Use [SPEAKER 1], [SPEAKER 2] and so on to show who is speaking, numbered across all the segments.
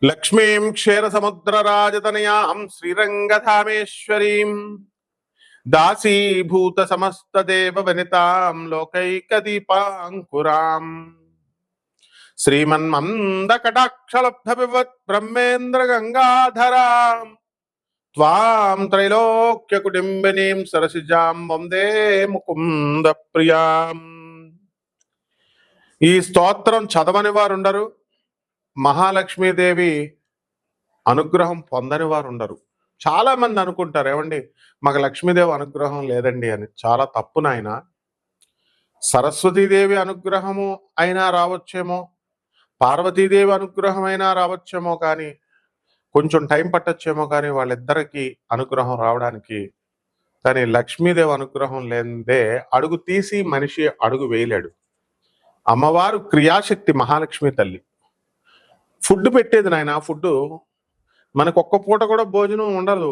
[SPEAKER 1] లక్ష్మీం క్షీరసముద్రరాజతనయాం శ్రీరంగధామేశ్వరీం దాసీభూత సమస్తదేవ వనితాం లోకైకదీపాంకురాం శ్రీమన్మందకటాక్షలబ్ధవివత్ బ్రహ్మేంద్ర గంగాధరాం త్వాం త్రైలోక్య కుటుంబినీం సరసిజాం వందే ముకుంద ప్రియాం. ఈ స్తోత్రం చదవని వారు ఉండరు, మహాలక్ష్మీదేవి అనుగ్రహం పొందని వారు ఉండరు. చాలా మంది అనుకుంటారు, ఏమండి మాకు లక్ష్మీదేవి అనుగ్రహం లేదండి అని. చాలా తప్పు నాయన. సరస్వతీదేవి అనుగ్రహము అయినా రావచ్చేమో, పార్వతీదేవి అనుగ్రహం అయినా రావచ్చేమో, కానీ కొంచెం టైం పట్టచ్చేమో, కానీ వాళ్ళిద్దరికీ అనుగ్రహం రావడానికి. కానీ లక్ష్మీదేవి అనుగ్రహం లేదే అడుగు తీసి మనిషి అడుగు వేయలేడు. అమ్మవారు క్రియాశక్తి, మహాలక్ష్మి తల్లి. ఫుడ్ పెట్టేది నాయన. ఫుడ్ మనకు ఒక్క పూట కూడా భోజనం ఉండదు.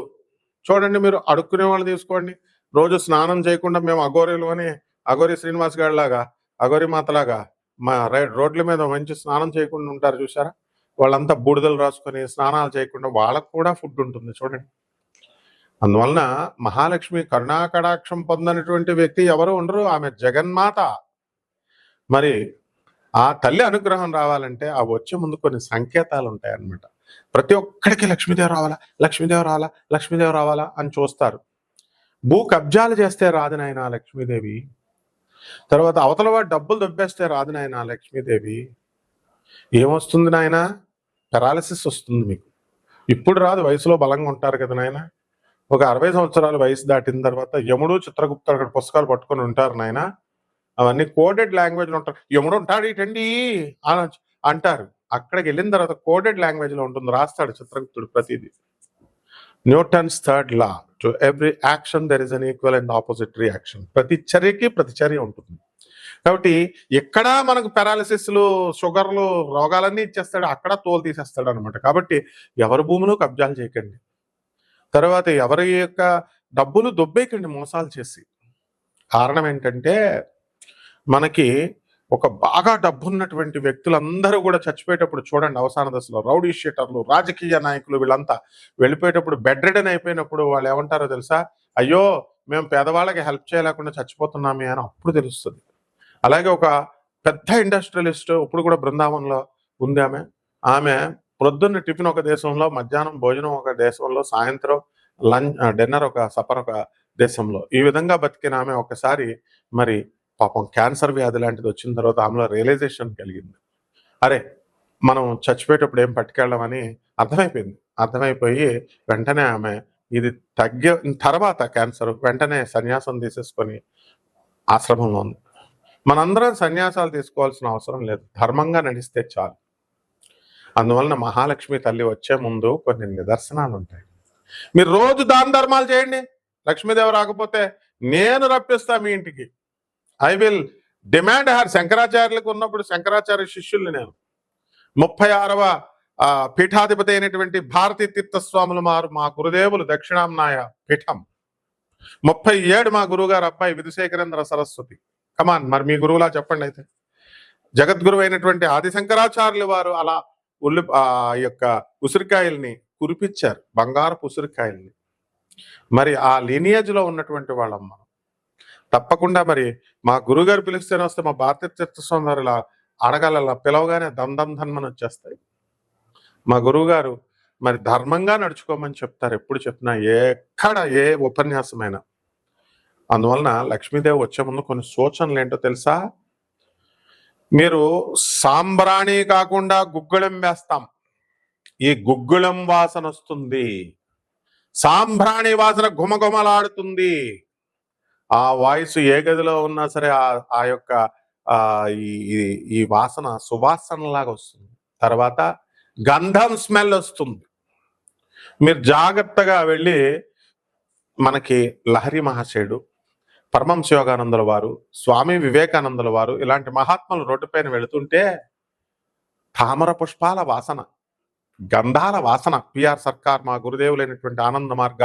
[SPEAKER 1] చూడండి, మీరు అడుక్కునే వాళ్ళు తీసుకోండి. రోజు స్నానం చేయకుండా మేము అఘోరీలు అని, అఘోరి శ్రీనివాస్ గారి లాగా, అఘోరి మాతలాగా మా రోడ్ల మీద మంచి స్నానం చేయకుండా ఉంటారు చూసారా? వాళ్ళంతా బూడిదలు రాసుకొని స్నానాలు చేయకుండా వాళ్ళకు కూడా ఫుడ్ ఉంటుంది చూడండి. అందువలన మహాలక్ష్మి కరుణాకటాక్షం పొందనటువంటి వ్యక్తి ఎవరు ఉండరు. ఆమె జగన్మాత. మరి ఆ తల్లి అనుగ్రహం రావాలంటే ఆ వచ్చే ముందు కొన్ని సంకేతాలు ఉంటాయన్నమాట. ప్రతి ఒక్కడికి లక్ష్మీదేవి రావాలా, లక్ష్మీదేవి రావాలా, లక్ష్మీదేవి రావాలా అని చూస్తారు. భూ కబ్జాలు చేస్తే రాదు నాయన లక్ష్మీదేవి. తర్వాత అవతల వాడు డబ్బులు దొబ్బేస్తే రాదు నాయన లక్ష్మీదేవి. ఏమొస్తుంది నాయన? పెరాలసిస్ వస్తుంది మీకు. ఇప్పుడు రాదు, వయసులో బలంగా ఉంటారు కదా నాయన. ఒక 60 సంవత్సరాల వయసు దాటిన తర్వాత యముడు చిత్రగుప్తుడు అక్కడ పుస్తకాలు పట్టుకొని ఉంటారు నాయన. అవన్నీ కోడెడ్ లాంగ్వేజ్లో ఉంటారు. యముడు ఉంటాడు ఇటండి అని అంటారు. అక్కడికి వెళ్ళిన తర్వాత కోడెడ్ లాంగ్వేజ్లో ఉంటుంది, రాస్తాడు చిత్రగుప్తుడు ప్రతిదీ. Newton's third law, to every action there is an equal and opposite reaction. ప్రతి చర్యకి ప్రతిచర్య ఉంటుంది. కాబట్టి ఎక్కడా మనకు పెరాలసిస్లు, షుగర్లు, రోగాలన్నీ ఇచ్చేస్తాడు, అక్కడ తోలు తీసేస్తాడు అనమాట. కాబట్టి ఎవరి భూములు కబ్జాలు చేయకండి. తర్వాత ఎవరి యొక్క డబ్బులు దొబ్బేయకండి మోసాలు చేసి. కారణం ఏంటంటే మనకి ఒక బాగా డబ్బున్నటువంటి వ్యక్తులందరూ కూడా చచ్చిపోయేటప్పుడు చూడండి, అవసాన దశలో రౌడీ షీటర్లు, రాజకీయ నాయకులు వీళ్ళంతా వెళ్ళిపోయేటప్పుడు బెడ్ రిడన్ అయిపోయినప్పుడు వాళ్ళు ఏమంటారో తెలుసా? అయ్యో మేము పేదవాళ్ళకి హెల్ప్ చేయలేకుండా చచ్చిపోతున్నామే అని అప్పుడు తెలుస్తుంది. అలాగే ఒక పెద్ద ఇండస్ట్రియలిస్ట్ ఇప్పుడు కూడా బృందావనంలో ఉంది ఆమె. ఆమె ప్రొద్దున్న టిఫిన్ ఒక దేశంలో, మధ్యాహ్నం భోజనం ఒక దేశంలో, సాయంత్రం డిన్నర్ ఒక సపర్ ఒక దేశంలో, ఈ విధంగా బతికిన ఆమె ఒకసారి మరి పాపం క్యాన్సర్ వ్యాధి లాంటిది వచ్చిన తర్వాత ఆమెలో రియలైజేషన్ కలిగింది. అరే మనం చచ్చిపోయేటప్పుడు ఏం పట్టుకెళ్ళమని అర్థమైపోయి వెంటనే ఆమె ఇది తగ్గిన తర్వాత క్యాన్సర్ వెంటనే సన్యాసం తీసేసుకొని ఆశ్రమంలో ఉంది. మనందరం సన్యాసాలు తీసుకోవాల్సిన అవసరం లేదు, ధర్మంగా నడిస్తే చాలు. అందువలన మహాలక్ష్మి తల్లి వచ్చే ముందు కొన్ని నిదర్శనాలు ఉంటాయి. మీరు రోజు దాన ధర్మాలు చేయండి, లక్ష్మీదేవి రాకపోతే నేను రప్పిస్తా మీ ఇంటికి. I will demand her. శంకరాచార్యులకు ఉన్నప్పుడు శంకరాచార్య శిష్యుల్ని నేను 36వ పీఠాధిపతి అయినటువంటి భారతీ తీర్థస్వాములు మా గురుదేవులు దక్షిణాంనాయ పీఠం, 37 మా గురువుగారు అబ్బాయి విధుశేఖరేంద్ర సరస్వతి. కమాన్, మరి మీ గురువులా చెప్పండి. అయితే జగద్గురు అయినటువంటి ఆది శంకరాచార్యులు వారు అలా యొక్క ఉసిరికాయల్ని కురిపించారు, బంగారపు ఉసిరికాయల్ని. మరి ఆ లీనియేజ్ లో ఉన్నటువంటి వాళ్ళమ్మ తప్పకుండా మరి మా గురుగారు పిలిస్తేనే వస్తే మా భారతీయ తీర్థస్వామి వారు ఇలా అడగాల పిలవగానే ధన్మని వచ్చేస్తాయి. మా గురువు గారు మరి ధర్మంగా నడుచుకోమని చెప్తారు ఎప్పుడు చెప్పినా, ఎక్కడ ఏ ఉపన్యాసమైనా. అందువలన లక్ష్మీదేవి వచ్చే ముందు కొన్ని సూచనలు ఏంటో తెలుసా? మీరు సాంబ్రాణి కాకుండా గుగ్గుళం వేస్తాం, ఈ గుగ్గుళం వాసన వస్తుంది, సాంబ్రాణి వాసన ఘుమఘుమలాడుతుంది. ఆ వాయిస్ ఏ గదిలో ఉన్నా సరే ఆ యొక్క ఈ వాసన సువాసనలాగా వస్తుంది. తర్వాత గంధం స్మెల్ వస్తుంది. మీరు జాగ్రత్తగా వెళ్ళి మనకి లహరి మహాశయుడు, పరమహంస యోగానందుల వారు, స్వామి వివేకానందుల వారు ఇలాంటి మహాత్ములు రోడ్డుపైన వెళుతుంటే తామర పుష్పాల వాసన, గంధాల వాసన. పిఆర్ సర్కార్ మా గురుదేవులైనటువంటి ఆనంద మార్గ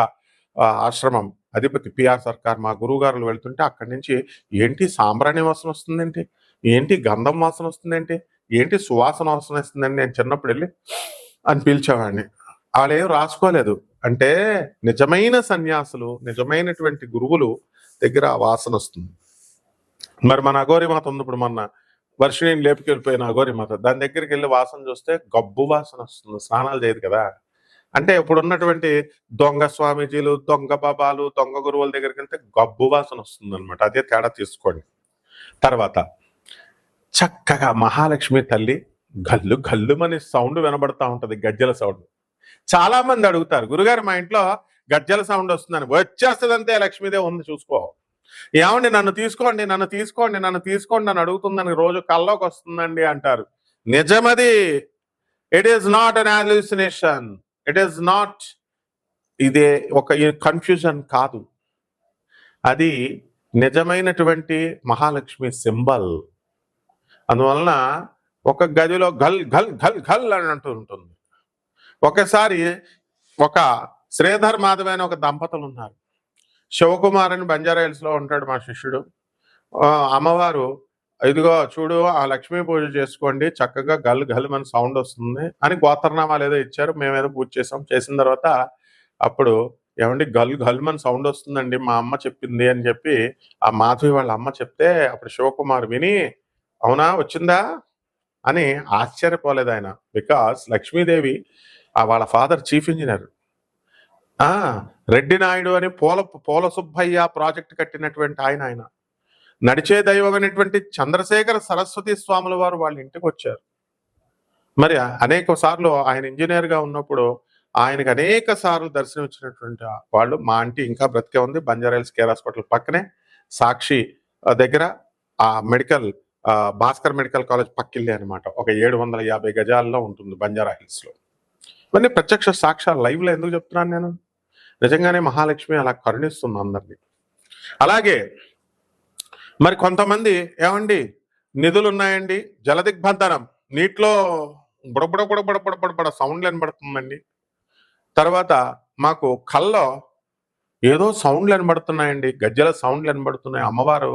[SPEAKER 1] ఆశ్రమం అధిపతి పిఆర్ సర్కార్ మా గురువుగారులు వెళ్తుంటే అక్కడి నుంచి ఏంటి సాంబ్రాణి వాసన వస్తుందేంటి, ఏంటి గంధం వాసన వస్తుందేంటి, ఏంటి సువాసన వాసన వస్తుందండి. నేను చిన్నప్పుడు వెళ్ళి అని పిలిచేవాడిని. వాళ్ళేం రాసుకోలేదు. అంటే నిజమైన సన్యాసులు, నిజమైనటువంటి గురువులు దగ్గర ఆ వాసనొస్తుంది. మరి మన అఘోరి మాత ఉంది ఇప్పుడు మొన్న వర్షిణిని లేపుకెళ్ళిపోయిన అఘోరి మాత. దాని దగ్గరికెళ్ళి వాసన చూస్తే గబ్బు వాసనొస్తుంది. స్నానాలు చేయదు కదా! అంటే ఇప్పుడున్నటువంటి దొంగ స్వామీజీలు, దొంగ బాబాలు, దొంగ గురువుల దగ్గరికెళ్తే గబ్బు వాసనొస్తుందనమాట. అదే తేడా తీసుకోండి. తర్వాత చక్కగా మహాలక్ష్మి తల్లి గల్లు గల్లుమని సౌండ్ వినబడతా ఉంటది, గజ్జెల సౌండ్. చాలా మంది అడుగుతారు, గురుగారు మా ఇంట్లో గజ్జెల సౌండ్ వస్తుందని. వచ్చేస్తదంతే, లక్ష్మీదేవి ఉంది చూసుకో. ఏమండి నన్ను తీసుకోండి, నన్ను తీసుకోండి, నన్ను తీసుకోండి అని అడుగుతుందని రోజు కల్లోకి వస్తుందండి అంటారు. నిజమది. It is not an hallucination. It is not, ఇదే ఒక కన్ఫ్యూజన్ కాదు. అది నిజమైనటువంటి మహాలక్ష్మి సింబల్. అందువలన ఒక గదిలో గల్ గల్ గల్ గల్ అని అంటూ ఉంటుంది. ఒకసారి ఒక శ్రీధర్ మాధవ్ అని ఒక దంపతులు ఉన్నారు. శివకుమార్ అని బంజారా హిల్స్ లో ఉంటాడు మా శిష్యుడు. అమ్మవారు ఇదిగో చూడు ఆ లక్ష్మీ పూజ చేసుకోండి, చక్కగా గల్ గల్ మన సౌండ్ వస్తుంది అని గోత్రనామాలు ఏదో ఇచ్చారు. మేమేదో పూజ చేసాం. చేసిన తర్వాత అప్పుడు ఏమండి గల్ గల్ మన సౌండ్ వస్తుందండి, మా అమ్మ చెప్పింది అని చెప్పి ఆ మాధవి వాళ్ళ అమ్మ చెప్తే అప్పుడు శివకుమార్ విని అవునా వచ్చిందా అని ఆశ్చర్యపోలేదు ఆయన. బికాస్ లక్ష్మీదేవి వాళ్ళ father chief engineer, Reddy Naidu అని పోల సుబ్బయ్య ప్రాజెక్ట్ కట్టినటువంటి ఆయన నడిచే దైవం అనేటువంటి చంద్రశేఖర సరస్వతి స్వాముల వారు వాళ్ళ ఇంటికి వచ్చారు. మరి అనేక సార్లు ఆయన ఇంజనీర్ గా ఉన్నప్పుడు ఆయనకు అనేక సార్లు దర్శనం ఇచ్చినటువంటి వాళ్ళు. మా ఆంటీ ఇంకా బ్రతికే ఉంది, బంజారాహిల్స్ కేర్ హాస్పిటల్ పక్కనే సాక్షి దగ్గర ఆ మెడికల్ భాస్కర్ మెడికల్ కాలేజ్ పక్కిల్లే అనమాట. ఒక 750 గజాల్లో ఉంటుంది బంజారాహిల్స్ లో. ఇవన్నీ ప్రత్యక్ష సాక్ష్యాలు. లైవ్ లో ఎందుకు చెప్తున్నాను నేను? నిజంగానే మహాలక్ష్మి అలా కరుణిస్తుంది అందరినీ. అలాగే మరి కొంతమంది ఏమండి నిధులు ఉన్నాయండి, జలదిగ్బంధనం, నీటిలో బుడబుడ బుడబుడ బుడబుడ సౌండ్లు వినబడుతుందండి. తర్వాత మాకు కల్లో ఏదో సౌండ్లు వినబడుతున్నాయండి, గజ్జల సౌండ్లు వినబడుతున్నాయి, అమ్మవారు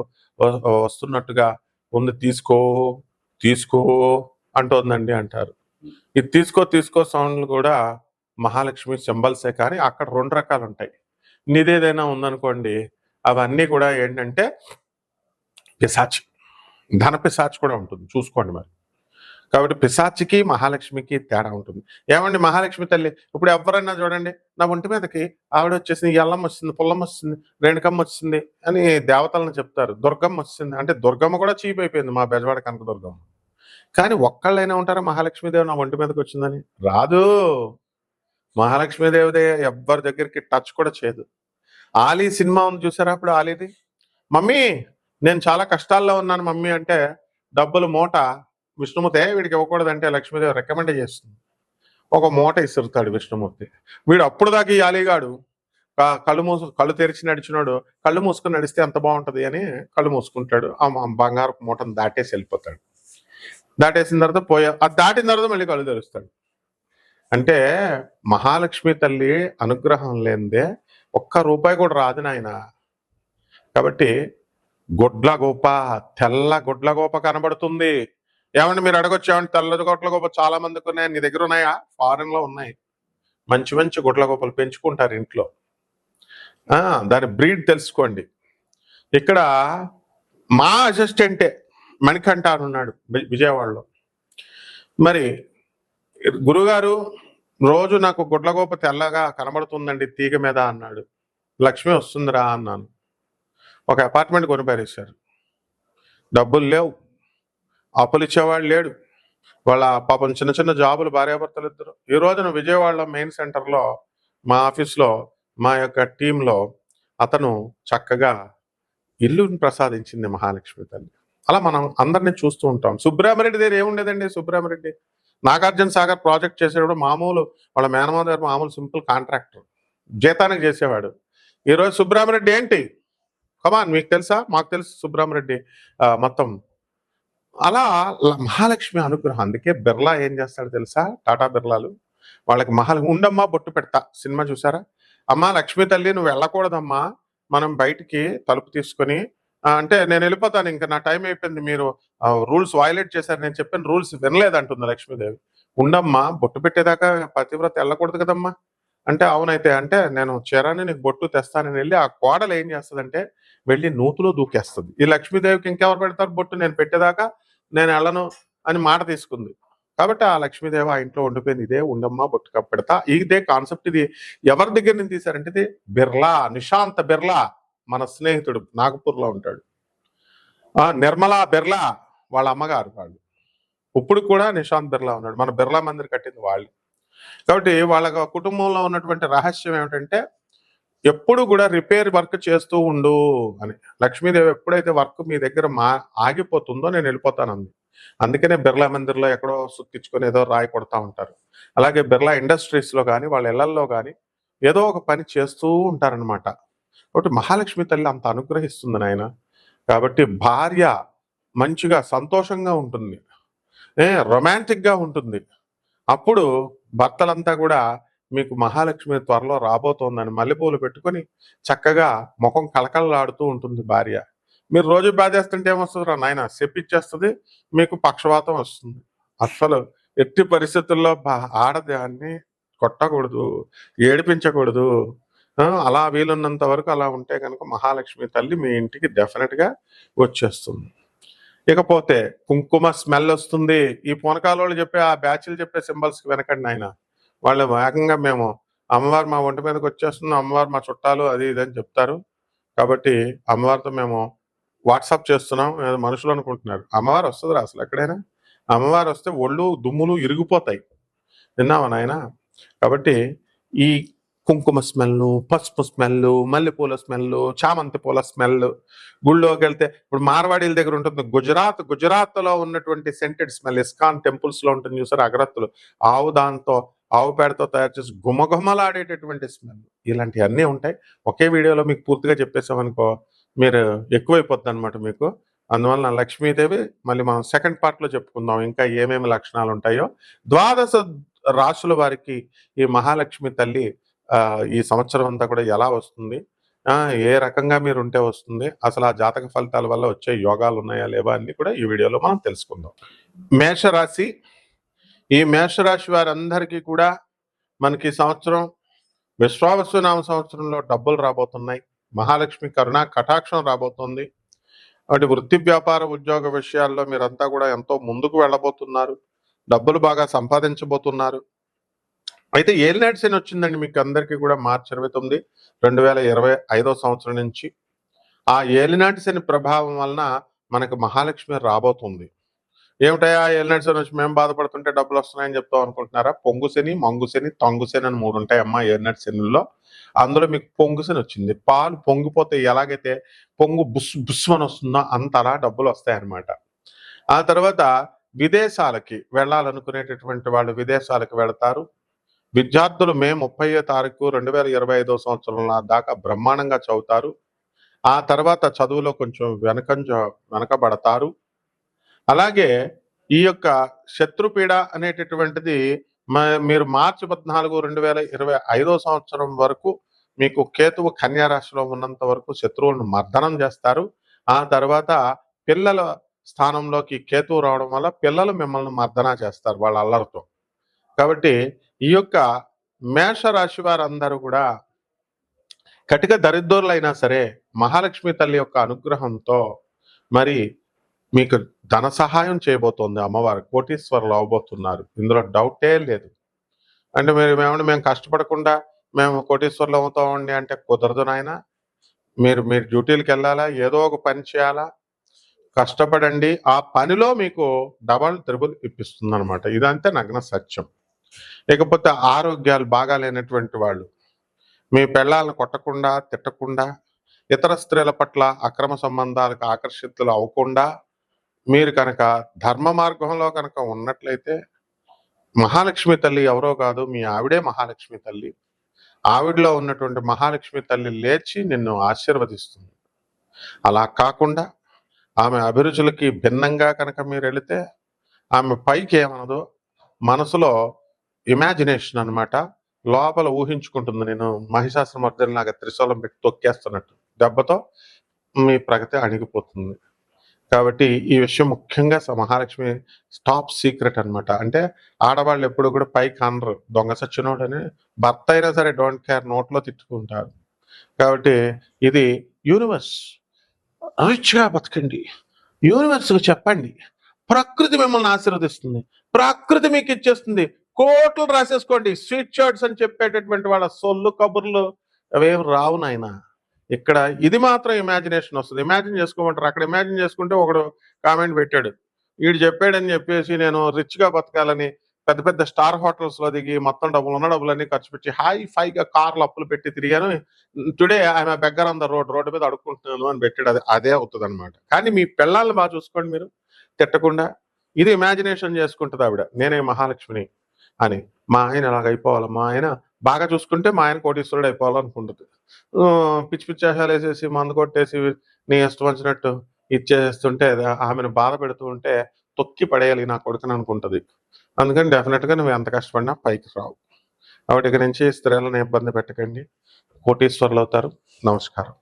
[SPEAKER 1] వస్తున్నట్టుగా ఉంది, తీసుకో తీసుకో అంటోందండి అంటారు. ఇది తీసుకో తీసుకో సౌండ్లు కూడా మహాలక్ష్మి సింబల్సే. కానీ అక్కడ 2 రకాలు ఉంటాయి. నిదేదైనా ఉందనుకోండి, అవన్నీ కూడా ఏంటంటే పిశాచి, ధన పిశాచి కూడా ఉంటుంది, చూసుకోండి మరి. కాబట్టి పిశాచికి మహాలక్ష్మికి తేడా ఉంటుంది. ఏమండి మహాలక్ష్మి తల్లి ఇప్పుడు ఎవరైనా చూడండి, నా ఒంటి మీదకి ఆవిడ వచ్చేసింది, ఎల్లమ్మ వచ్చింది, పుల్లమ్మ వచ్చింది, రేణుకమ్మ వచ్చింది అని దేవతలను చెప్తారు. దుర్గమ్మ వచ్చింది అంటే దుర్గమ్మ కూడా చీప్ అయిపోయింది, మా బెజవాడ కనక దుర్గమ్మ. కానీ ఒక్కళ్ళైనా ఉంటారా మహాలక్ష్మీదేవి నా ఒంటి మీదకి వచ్చిందని? రాదు. మహాలక్ష్మీదేవిదే ఎవ్వరి దగ్గరికి టచ్ కూడా చేయదు. ఆలీ సినిమా ఉంది చూసారా? అప్పుడు ఆలీది, మమ్మీ నేను చాలా కష్టాల్లో ఉన్నాను మమ్మీ అంటే డబ్బులు మూట విష్ణుమూర్తి వీడికి ఇవ్వకూడదంటే లక్ష్మీదేవి రికమెండ్ చేస్తుంది. ఒక మూట ఇసురుతాడు విష్ణుమూర్తి. వీడు అప్పుడు దాకా ఈ ఆలీగాడు కళ్ళు తెరిచి నడిచినాడు, కళ్ళు మూసుకుని నడిస్తే ఎంత బాగుంటది అని కళ్ళు మూసుకుంటాడు. ఆ బంగారు మూటను దాటేసి వెళ్ళిపోతాడు. దాటేసిన తర్వాత అది దాటిన తర్వాత మళ్ళీ కళ్ళు తెరుస్తాడు. అంటే మహాలక్ష్మి తల్లి అనుగ్రహం లేనిదే ఒక్క రూపాయి కూడా రాదు నాయన. కాబట్టి గొడ్ల గోప, తెల్ల గొడ్ల గోప కనబడుతుంది. ఏమండి మీరు అడగొచ్చు, ఏమంటే తెల్ల గొడ్ల గోప చాలా మందికి ఉన్నాయి, నీ దగ్గర ఉన్నాయా? ఫారెన్ లో ఉన్నాయి. మంచి మంచి గొడ్ల గోపలు పెంచుకుంటారు ఇంట్లో. దాని బ్రీడ్ తెలుసుకోండి. ఇక్కడ మా అసిస్టెంటే మణికంఠ ఉన్నాడు విజయవాడలో. మరి గురుగారు రోజు నాకు గుడ్లగోప తెల్లగా కనబడుతుందండి తీగ మీద అన్నాడు. లక్ష్మి వస్తుందిరా అన్నాను. ఒక అపార్ట్మెంట్ కొనిపారేశారు. డబ్బులు లేవు, అప్పులు ఇచ్చేవాళ్ళు లేడు. వాళ్ళ పాపం చిన్న చిన్న జాబులు, భార్యాభర్తలు ఇద్దరు. ఈ రోజున విజయవాడలో మెయిన్ సెంటర్లో మా ఆఫీస్లో మా యొక్క టీంలో అతను చక్కగా ఇల్లుని ప్రసాదించింది మహాలక్ష్మి తల్లి. అలా మనం అందరినీ చూస్తూ ఉంటాం. సుబ్రహ్మరెడ్డి దగ్గర ఏముండేదండి? సుబ్రహ్మరెడ్డి నాగార్జున సాగర్ ప్రాజెక్ట్ చేసేవాడు, మామూలు వాళ్ళ మేనమామ గారు మామూలు సింపుల్ కాంట్రాక్టర్, జీతానికి చేసేవాడు. ఈరోజు సుబ్రహ్మరెడ్డి ఏంటి? కమాన్, మీకు తెలుసా? మాకు తెలుసు సుబ్రహ్మరెడ్డి మొత్తం. అలా మహాలక్ష్మి అనుగ్రహం. అందుకే బిర్లా ఏం చేస్తాడు తెలుసా? టాటా బిర్లాలు వాళ్ళకి ఉండమ్మా బొట్టు పెడతా సినిమా చూసారా? అమ్మా లక్ష్మీ తల్లి నువ్వు వెళ్ళకూడదమ్మా, మనం బయటికి తలుపు తీసుకొని అంటే నేను వెళ్ళిపోతాను, ఇంకా నా టైం అయిపోయింది, మీరు రూల్స్ వయలేట్ చేశారు, నేను చెప్పిన రూల్స్ వినలేదంటుంది లక్ష్మీదేవి. ఉండమ్మా బొట్టు పెట్టేదాకా పతివ్రత వెళ్ళకూడదు కదమ్మా అంటే, అవునైతే అంటే నేను చీరని నీకు బొట్టు తెస్తానని వెళ్ళి ఆ కోడలు ఏం చేస్తదంటే వెళ్ళి నూతిలో దూకేస్తది. ఈ లక్ష్మీదేవికి ఇంకెవరు పెడతారు బొట్టు, నేను పెట్టేదాకా నేను వెళ్ళను అని మాట తీసుకుంది. కాబట్టి ఆ లక్ష్మీదేవి ఆ ఇంట్లో ఉండిపోయింది. ఇదే ఉండమ్మా బొట్టు పెడతా. ఇదే కాన్సెప్ట్. ఇది ఎవరి దగ్గర నుంచి తీశారంటే ఇది బిర్లా, నిశాంత్ బిర్లా మన స్నేహితుడు నాగపూర్‌లో ఉంటాడు. నిర్మలా బిర్లా వాళ్ళ అమ్మగారు వాళ్ళు. ఇప్పుడు కూడా నిశాంత్ బిర్లా ఉన్నాడు. మన బిర్లా మందిర్ కట్టింది వాళ్ళు. కాబట్టి వాళ్ళ కుటుంబంలో ఉన్నటువంటి రహస్యం ఏమిటంటే ఎప్పుడు కూడా రిపేర్ వర్క్ చేస్తూ ఉండు అని. లక్ష్మీదేవి ఎప్పుడైతే వర్క్ మీ దగ్గర ఆగిపోతుందో నేను వెళ్ళిపోతానంది. అందుకనే బిర్లా మందిర్లో ఎక్కడో సుత్తిచ్చుకొని ఏదో రాయి కొడతా ఉంటారు. అలాగే బిర్లా ఇండస్ట్రీస్లో కానీ వాళ్ళ ఇళ్లల్లో కానీ ఏదో ఒక పని చేస్తూ ఉంటారనమాట. కాబట్టి మహాలక్ష్మి తల్లి అంత అనుగ్రహిస్తుంది నాయన. కాబట్టి భార్య మంచిగా సంతోషంగా ఉంటుంది, రొమాంటిక్గా ఉంటుంది. అప్పుడు భర్తలంతా కూడా మీకు మహాలక్ష్మి త్వరలో రాబోతోందని మల్లెపూలు పెట్టుకొని చక్కగా ముఖం కళకళలాడుతూ ఉంటుంది భార్య. మీరు రోజు బాధేస్తుంటే ఏమొస్తుంది రా నాయన, చెప్పిచ్చేస్తుంది, మీకు పక్షవాతం వస్తుంది. అస్సలు ఎట్టి పరిస్థితుల్లో ఆడదాన్ని కొట్టకూడదు, ఏడిపించకూడదు. అలా వీలున్నంత వరకు అలా ఉంటే కనుక మహాలక్ష్మి తల్లి మీ ఇంటికి డెఫినెట్గా వచ్చేస్తుంది. ఇకపోతే కుంకుమ స్మెల్ వస్తుంది. ఈ పూనకాలోళ్ళు చెప్పే ఆ బ్యాచ్లు చెప్పే సింబల్స్కి వెనకండి ఆయన. వాళ్ళు వేగంగా మేము అమ్మవారు మా ఒంటి మీదకి వచ్చేస్తున్నాం, అమ్మవారు మా చుట్టాలు అది ఇది అని చెప్తారు. కాబట్టి అమ్మవారితో మేము వాట్సాప్ చేస్తున్నాం మనుషులు అనుకుంటున్నారు. అమ్మవారు వస్తుందిరా అసలు ఎక్కడైనా. అమ్మవారు వస్తే ఒళ్ళు దుమ్ములు ఇరిగిపోతాయి. విన్నావా నాయన? కాబట్టి ఈ కుంకుమ స్మెల్లు, పసుపు స్మెల్లు, మల్లెపూల స్మెల్లు, చామంతి పూల స్మెల్, గుళ్ళోకి వెళ్తే ఇప్పుడు మార్వాడీల దగ్గర ఉంటుంది గుజరాత్లో ఉన్నటువంటి సెంటెడ్ స్మెల్, ఇస్కాన్ టెంపుల్స్లో ఉంటుంది చూసారు అగరత్తులు, ఆవు పేడతో తయారు చేసి గుమగుమలాడేటటువంటి స్మెల్, ఇలాంటివన్నీ ఉంటాయి. ఒకే వీడియోలో మీకు పూర్తిగా చెప్పేసామనుకో మీరు ఎక్కువైపోద్ది అనమాట మీకు. అందువలన లక్ష్మీదేవి మళ్ళీ మనం సెకండ్ పార్ట్లో చెప్పుకుందాం ఇంకా ఏమేమి లక్షణాలు ఉంటాయో. 12 రాశుల వారికి ఈ మహాలక్ష్మి తల్లి ఈ సంవత్సరం అంతా కూడా ఎలా వస్తుంది, ఏ రకంగా మీరు ఉంటే వస్తుంది, అసలు ఆ జాతక ఫలితాల వల్ల వచ్చే యోగాలు ఉన్నాయా లేవా అన్ని కూడా ఈ వీడియోలో మనం తెలుసుకుందాం. మేషరాశి. ఈ మేషరాశి వారందరికీ కూడా మనకి సంవత్సరం విశ్వావసునామ సంవత్సరంలో డబ్బులు రాబోతున్నాయి. మహాలక్ష్మి కరుణా కటాక్షం రాబోతుంది. వాటి వృత్తి వ్యాపార ఉద్యోగ విషయాల్లో మీరంతా కూడా ఎంతో ముందుకు వెళ్ళబోతున్నారు. డబ్బులు బాగా సంపాదించబోతున్నారు. అయితే ఏలినాటి శని వచ్చిందండి మీకు అందరికీ కూడా మార్చి 29, 2025 సంవత్సరం నుంచి. ఆ ఏలినాటి శని ప్రభావం వలన మనకు మహాలక్ష్మి రాబోతుంది. ఏమిటయా ఏలినాటి శని వచ్చి మేము బాధపడుతుంటే డబ్బులు వస్తున్నాయని చెప్తాం అనుకుంటున్నారా? పొంగు శని, మంగు శని, తొంగు శని అని 3 ఉంటాయమ్మా ఏలినాటి శనిలో. అందులో మీకు పొంగు శని వచ్చింది. పాలు పొంగిపోతే ఎలాగైతే పొంగు బుస్సు అని వస్తుందో అంతలా డబ్బులు వస్తాయన్నమాట. ఆ తర్వాత విదేశాలకి వెళ్ళాలనుకునేటటువంటి వాళ్ళు విదేశాలకు వెళతారు. విద్యార్థులు మే 30వ తారీఖు 2025 సంవత్సరం దాకా బ్రహ్మాండంగా చదువుతారు. ఆ తర్వాత చదువులో కొంచెం వెనకబడతారు. అలాగే ఈ యొక్క శత్రుపీడ అనేటటువంటిది మీరు మార్చి 14, 2025 సంవత్సరం వరకు మీకు కేతువు కన్యా రాశిలో ఉన్నంత వరకు శత్రువులను మర్దనం చేస్తారు. ఆ తర్వాత పిల్లల స్థానంలోకి కేతువు రావడం వల్ల పిల్లలు మిమ్మల్ని మర్దన చేస్తారు వాళ్ళ అల్లరితో. కాబట్టి ఈ యొక్క మేషరాశి వారందరూ కూడా కటిక దరిద్రులైనా సరే మహాలక్ష్మి తల్లి యొక్క అనుగ్రహంతో మరి మీకు ధన సహాయం చేయబోతోంది అమ్మవారు. కోటీశ్వరులు అవబోతున్నారు, ఇందులో డౌటే లేదు. అంటే మేము కష్టపడకుండా మేము కోటీశ్వరులు అవుతామండి అంటే కుదరదు నాయన. మీరు డ్యూటీలకు వెళ్ళాలా, ఏదో ఒక పని చేయాలా, కష్టపడండి. ఆ పనిలో మీకు డబల్ త్రిబుల్ ఇప్పిస్తుంది అనమాట. ఇదంతే నగ్న సత్యం. ఇకపోతే ఆరోగ్యాలు బాగా లేనటువంటి వాళ్ళు మీ పెళ్ళాలను కొట్టకుండా, తిట్టకుండా, ఇతర స్త్రీల పట్ల అక్రమ సంబంధాలకు ఆకర్షితులు అవ్వకుండా మీరు కనుక ధర్మ మార్గంలో కనుక ఉన్నట్లయితే మహాలక్ష్మి తల్లి ఎవరో కాదు, మీ ఆవిడే మహాలక్ష్మి తల్లి. ఆవిడలో ఉన్నటువంటి మహాలక్ష్మి తల్లి లేచి నిన్ను ఆశీర్వదిస్తుంది. అలా కాకుండా ఆమె అభిరుచులకి భిన్నంగా కనుక మీరు వెళితే ఆమె పైకి ఏమనదో మనసులో ఇమాజినేషన్ అనమాట, లోపల ఊహించుకుంటుంది నేను మహిషాసురమర్దినిలాగా త్రిశూలం పెట్టి తొక్కేస్తున్నట్టు. దెబ్బతో మీ ప్రగతి అణిగిపోతుంది. కాబట్టి ఈ విషయం ముఖ్యంగా మహాలక్ష్మి టాప్ సీక్రెట్ అన్నమాట. అంటే ఆడవాళ్ళు ఎప్పుడు కూడా పైకి అనరు. దొంగ సచ్చినోడని భర్త అయినా సరే డోంట్ కేర్ నోట్లో తిట్టుకుంటారు. కాబట్టి ఇది యూనివర్స్ రిచ్‌గా బతకండి. యూనివర్స్‌కి చెప్పండి. ప్రకృతి మిమ్మల్ని ఆశీర్వదిస్తుంది. ప్రకృతి మీకు ఇచ్చేస్తుంది. కోట్లు రాసేసుకోండి. స్వీట్ చార్ట్స్ అని చెప్పేటటువంటి వాళ్ళ సొల్లు కబుర్లు అవేమి రావు నాయనా. ఇక్కడ ఇది మాత్రం ఇమాజినేషన్ వస్తది. ఇమాజిన్ చేసుకోమంటారు. అక్కడ ఇమాజిన్ చేసుకుంటే ఒకడు కామెంట్ పెట్టాడు. ఈడు చెప్పాడని చెప్పేసి నేను రిచ్‌గా బతకాలని పెద్ద పెద్ద స్టార్ హోటల్స్‌లో దిగి మొత్తం ఉన్న డబ్బులన్నీ ఖర్చు పెట్టి ఫైగా కార్లు అప్పులు పెట్టి తిరిగాను. Today I'm a beggar on the road మీద అడుక్కుంటున్నాను అని పెట్టాడు. అదే అవుతదనమాట. కానీ మీ పెళ్ళాలను బాగా చూసుకోండి మీరు. తిట్టకుండా. ఇది ఇమాజినేషన్ చేసుకుంటదావిడ. నేనే మహాలక్ష్మిని అని. మా ఆయన ఇలాగైపోవాలి. మా ఆయన బాగా చూసుకుంటే మా ఆయన కోటీశ్వరుడు అయిపోవాలనుకుంటది. పిచ్చి పిచ్చి వేషాలేసేసి మందు కొట్టేసి నీ ఇష్టం వచ్చినట్టు ఇచ్చేస్తుంటే ఆమెను బాధ పెడుతూ ఉంటే తొక్కి పడేయాలి నా కొడుకుని అనుకుంటది. అందుకని డెఫినెట్‌గా నువ్వు ఎంత కష్టపడినా పైకి రావు. కాబట్టి ఇక నుంచి స్త్రీలను ఇబ్బంది పెట్టకండి. కోటీశ్వరులవుతారు. నమస్కారం.